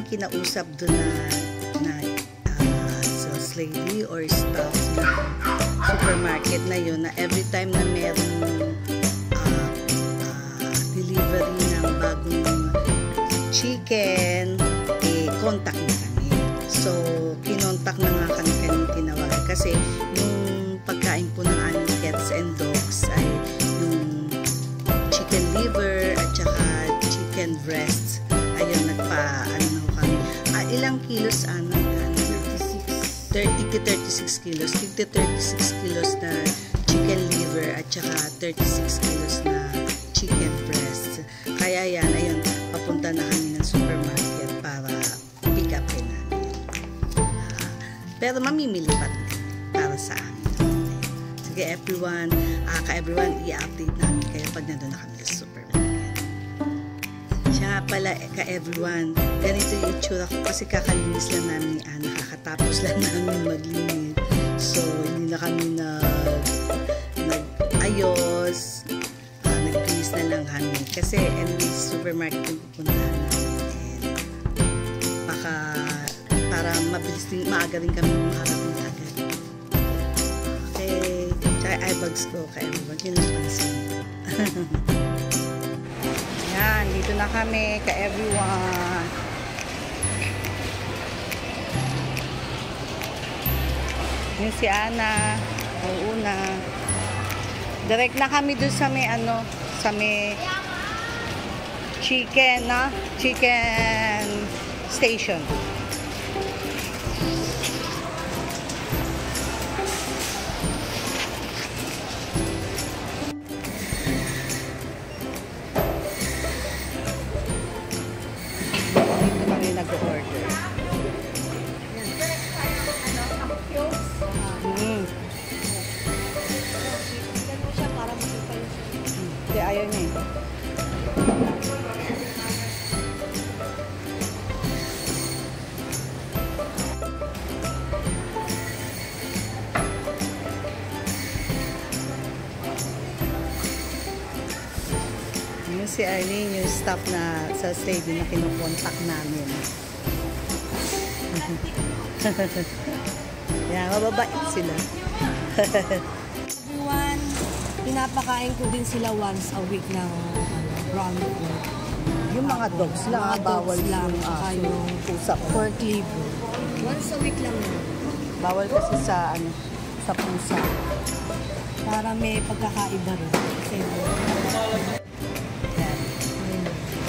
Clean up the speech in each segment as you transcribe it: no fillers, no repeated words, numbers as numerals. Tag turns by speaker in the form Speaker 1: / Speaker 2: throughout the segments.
Speaker 1: kaming kinausap doon na sales lady or staff ng supermarket na yun, na every time na merong delivery ng bagong chicken, contact na kami. So, kinontak na nga kami tinawagan kasi yung pagkain po ng aming cats and dogs ay yung chicken liver at saka chicken breasts. Ayun, nagpa-ano kami. Ilang kilos? 36 kilos. 36 kilos na chicken liver at saka 36 kilos na chicken breast. Kaya yan, ayun, papunta na kami ng supermarket para pick up din namin. Pero mamimili pa rin para sa amin. Sige everyone, ka-everyone, i-update namin kayo pag nandun na kami sa supermarket. Siya pala, ka-everyone, ganito yung itsura ko kasi kakalinis lang namin ni Ana, kakatapos lang namin maglinis. So, hindi na kami nag-ayos, nag-please na lang kami. Kasi, anyway, supermarket yung pupuntahan namin. Baka, para mabilis din, maaga rin kami makarating agad. Okay, tsaka eyebags ko, kaya yun ang pansin. Yan, dito na kami, ka-everyone. Yun si Ana, ang una. Direct na kami doon sa may sa may chicken station. Dito kami nag-order. Hindi, ayaw niya eh. Yung si Arlene, yung staff na sa stadium na kinukontak namin. Yan, mababait sila.
Speaker 2: Everyone, pinapakain ko din sila once a week ng brown pork.
Speaker 1: Yung mga dogs lang, bawal
Speaker 2: lang
Speaker 1: yung pusa.
Speaker 2: Pork liver. Once a week lang yun.
Speaker 1: Bawal kasi sa sa pusa.
Speaker 2: Para may pagkakaiba rin. Kasi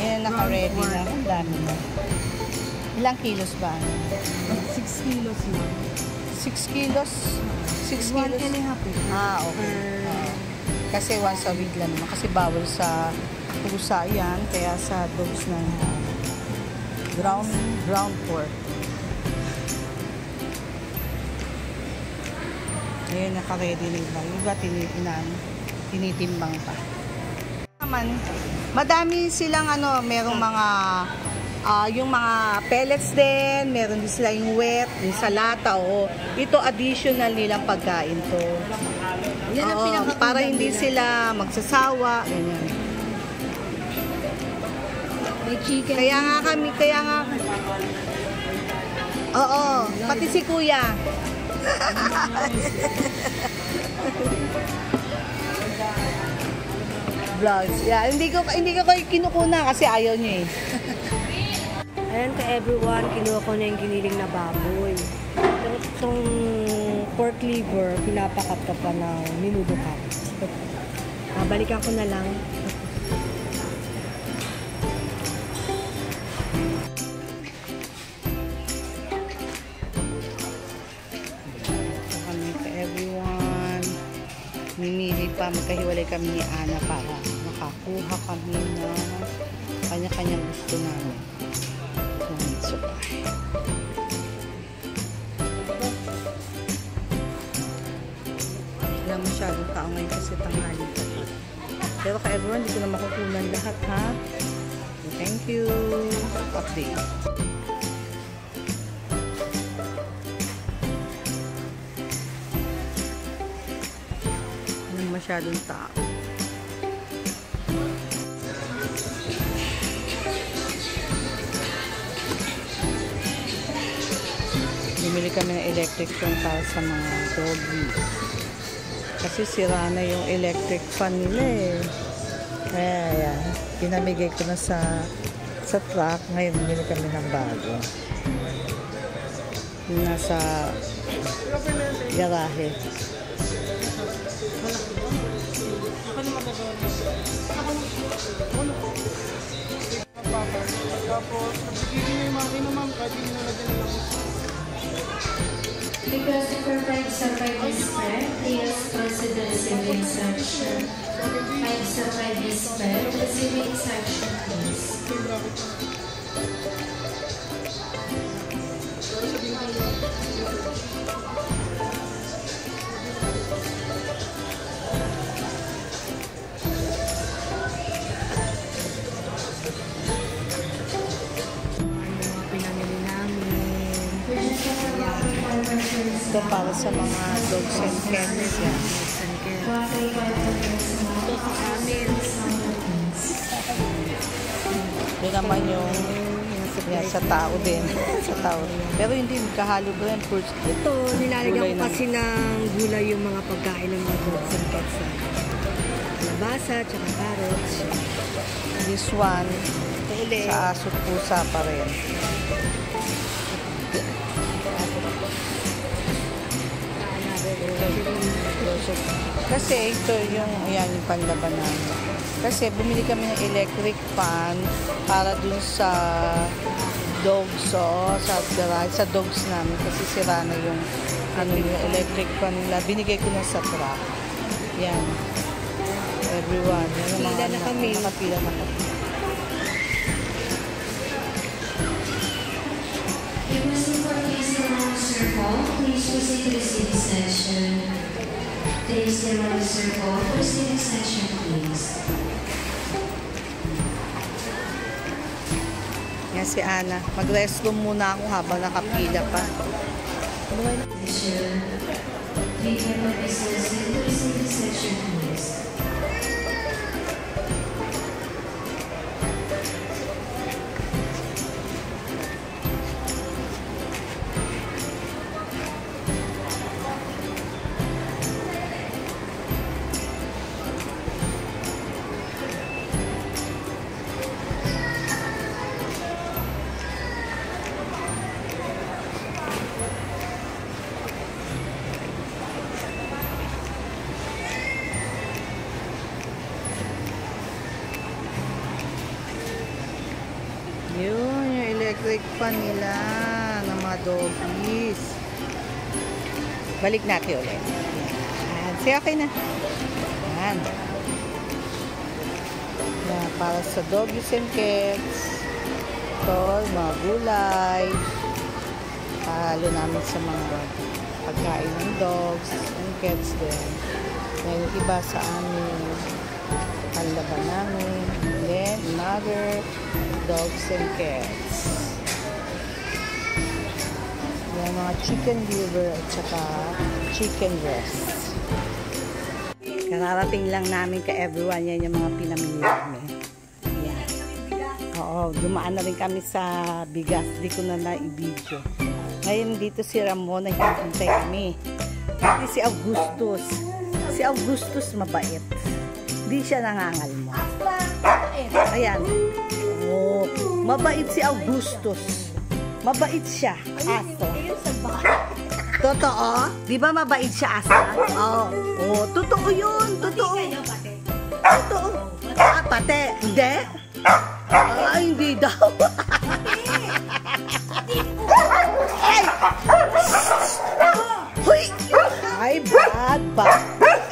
Speaker 1: ayan, naka-ready na. Ang dami na. Ilang kilos ba?
Speaker 2: 6 kilos na.
Speaker 1: 6 kilos? 6
Speaker 2: 1
Speaker 1: kilos?
Speaker 2: and a half.
Speaker 1: Okay. Kasi once a week lang naman. Kasi bawal sa pusa yan. Kaya sa dogs na ground pork. Ayan, naka-ready na iba. Yung iba tinitimbang pa. Madami silang merong mga yung mga pellets din, meron din sila yung wet, yung sa lata, ito additional nilang pagkain to.
Speaker 2: Yan ang
Speaker 1: para hindi sila magsasawa, ganyan.
Speaker 2: May chicken.
Speaker 1: Kaya nga pati si kuya. Vlogs. Yeah, hindi ko kayo kinukuna kasi ayaw niyo eh.
Speaker 2: Ayan ka everyone, kinuha ko na yung giniling na baboy. Itong pork liver, pinapakat ka pa ng minudo ka. Balikan ko na lang.
Speaker 1: Kami ka everyone. Mimili pa, magkahiwalay kami ni Ana para makakuha kami ng kanya-kanyang gusto namin. So, wala masyadong tao ngayon kasi tanghali pa. Pero ka everyone, hindi ko na makukunan lahat ha. So, thank you. Update. Wala masyadong tao. Bumili kami ng electric fan para sa mga doggies. Kasi sira na yung electric fan nila eh. Kaya ayan, pinamigay ko na sa truck. Ngayon bumili kami ng bago. Nasa garahe.
Speaker 3: Tapos, nabigigin na yung makina, ma'am, kahit hindi na lagyan lang.
Speaker 4: Because to provide survive spread, please consider receiving section. 5 survive spread, receiving section, please.
Speaker 1: Ito para sa mga dogs and cats yan.
Speaker 2: Ito sa amin.
Speaker 1: Yun naman yung yan, sa tao din. Sa tao. Pero hindi, kahalo ko yan.
Speaker 2: Ito, nilalagyan ko kasi ng gulay yung mga pagkain ng mga dogs and cats. Labasa, tsaka carrots.
Speaker 1: This one, sa aso pusa pa rin. Kasi ito yung, ayan, yung panlaban namin. Kasi bumili kami ng electric fan para dun sa dogs, sa garage, sa dogs namin. Kasi sira na yung, yung electric fan nila. Binigay ko na sa truck. Yan. Everyone. Yan yung mga
Speaker 2: na kami.
Speaker 1: Nakapila na kami.
Speaker 4: Please proceed to the city section. Please the circle for city section, please.
Speaker 1: Yan si Ana. Mag-restroom muna ako habang nakapila pa.
Speaker 4: Please the city section, please.
Speaker 1: Yun, yung electric fan nila ng mga doggies. Balik natin ulit. Yan. Sige, okay na. Yan. Yan, para sa doggies and cats. Ito, mga gulay. Halo namin sa mga pagkain ng dogs and cats din. Yan, yung iba sa amin. Panlaban namin. Then, another dogs and cats. Yan, mga chicken liver at saka chicken breast. Kararating lang namin ka everyone. Yan yung mga pinamili namin. Yan. Oo, dumaan na rin kami sa bigas. Di ko na na-i-video. Ngayon dito si Ramon, naghihintay kami. Pati si Augustus. Si Augustus mabait. Di siya nangangal mo. Ayan. Oh, mabait si Augustus. Mabait siya, aso. Totoo? Di ba mabait siya, aso? Oo. Oh, totoo yun. Totoo. Totoo. Ah, pati. Hindi? Ah, hindi daw. Ay! Huy! Ay, bad.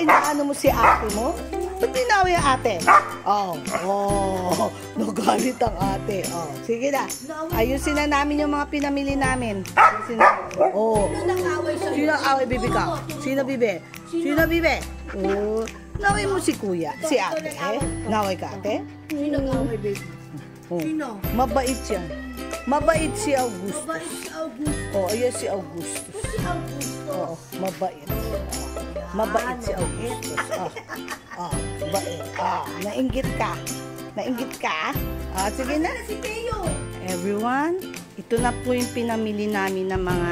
Speaker 1: Inaano mo si ate mo? Ba't tinawi ang ate? Nagalit ang ate. Sige na. Ayusin na namin yung mga pinamili namin. Sino ang away, bibi ka? Sino, bibi? Sino, bibi? Naway mo si kuya. Si ate. Naway ka, ate?
Speaker 2: Sino ang away, baby? Sino?
Speaker 1: Mabait yan. Mabait si Augustus.
Speaker 2: Mabait si Augustus.
Speaker 1: Ayan si Augustus.
Speaker 2: Si Augustus.
Speaker 1: Oo, mabait. Mabait si Augustus. Mabait. Nainggit ka. Nainggit ka? Sige na.
Speaker 2: Si Teo.
Speaker 1: Everyone, ito na po yung pinamili namin ng mga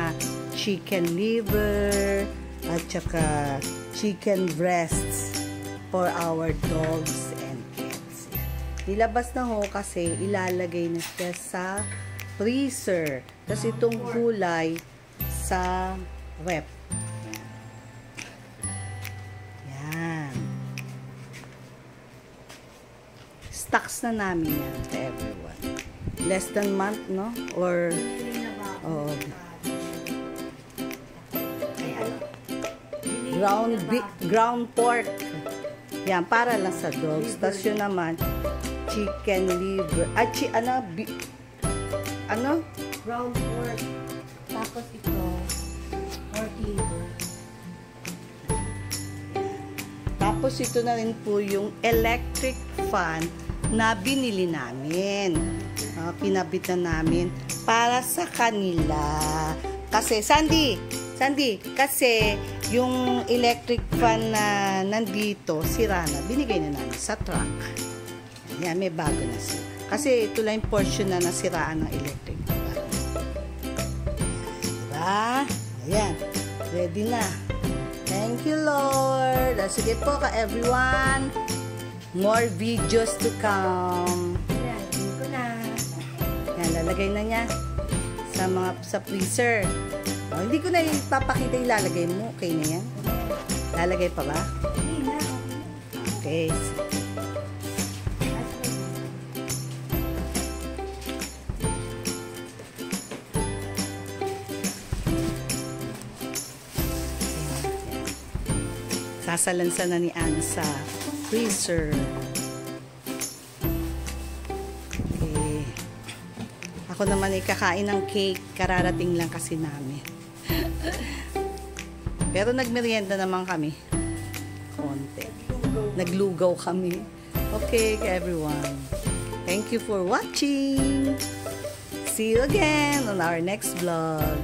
Speaker 1: chicken liver, at saka chicken breasts for our dogs and cats. Nilabas na ho kasi ilalagay na siya sa freezer. Kasi itong gulay sa rep. Yan. Stocks na namin yan to everyone. Less than month, no? Or ground pork. Yan, para lang sa dogs. Tapos yun naman, chicken liver.
Speaker 2: Ground pork. Tapos ito, pork liver.
Speaker 1: Tapos ito na rin po yung electric fan na binili namin. Kinabit na namin para sa kanila. Kasi, Sandy, kasi yung electric fan na nandito, sira na, binigay na namin sa truck. Yan, may bago na siya. Kasi ito lang yung portion na nasiraan ng electric fan. Diba? Ayan, ready na. Thank you, Lord. Sige po ka, everyone. More videos to come.
Speaker 2: Lalagay ko na.
Speaker 1: Yan, lalagay na niya sa freezer. Hindi ko na ipapakita yung lalagay mo. Okay na yan? Lalagay pa ba?
Speaker 2: Hindi na.
Speaker 1: Okay. Sasalansan na ni Anne sa freezer. Okay. Ako naman ay kakain ng cake. Kararating lang kasi namin. Pero nagmerienda naman kami. Konti. Naglugaw kami. Okay, everyone. Thank you for watching. See you again on our next vlog.